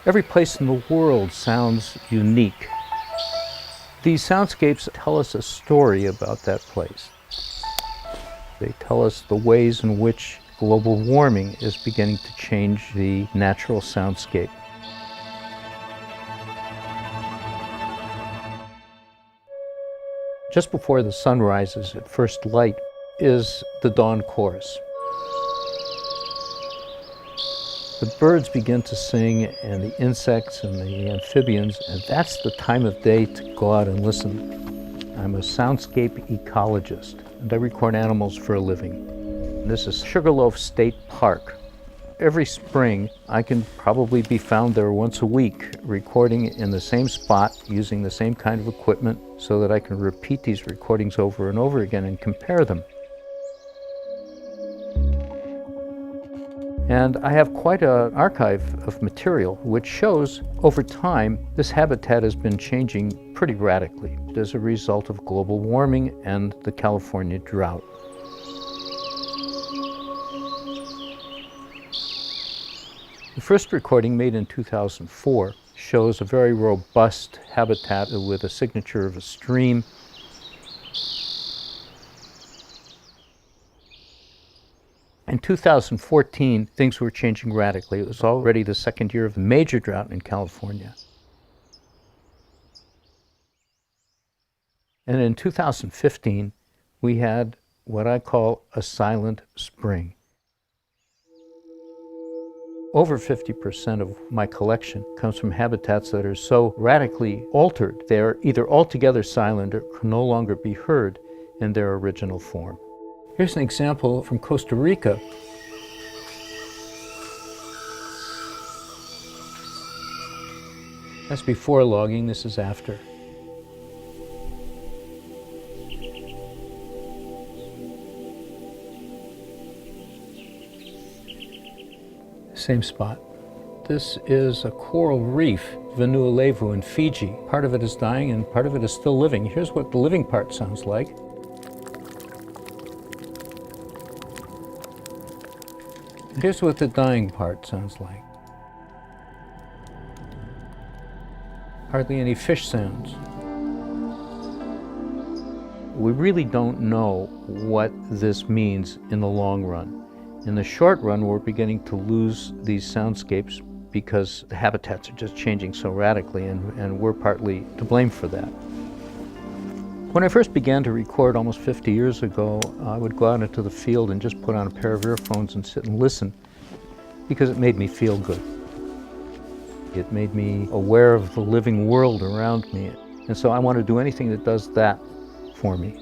Every place in the world sounds unique. These soundscapes tell us a story about that place. They tell us the ways in which global warming is beginning to change the natural soundscape. Just before the sun rises at first light is the dawn chorus. The birds begin to sing, and the insects and the amphibians, and that's the time of day to go out and listen. I'm a soundscape ecologist, and I record animals for a living. This is SUGARLOAF State Park. Every spring, I can probably be found there once a week, recording in the same spot, using the same kind of equipment, so that I can repeat these recordings over and over again and compare them. And I have quite an archive of material which shows over time this habitat has been changing pretty radically as a result of global warming and the California drought. The first recording, made in 2004, shows a very robust habitat with a signature of a stream. In 2014, things were changing radically. It was already the second year of the major drought in California. And in 2015, we had what I call a silent spring. Over 50% of my collection comes from habitats that are so radically altered, they're either altogether silent or can no longer be heard in their original form. Here's an example from Costa Rica. That's before logging, this is after. Same spot. This is a coral reef, Vanuatu in Fiji. Part of it is dying and part of it is still living. Here's what the living part sounds like. Here's what the dying part sounds like. Hardly any fish sounds. We really don't know what this means in the long run. In the short run, we're beginning to lose these soundscapes because the habitats are just changing so radically, and we're partly to blame for that. When I first began to record almost 50 years ago, I would go out into the field and just put on a pair of earphones and sit and listen because it made me feel good. It made me aware of the living world around me. And so I want to do anything that does that for me.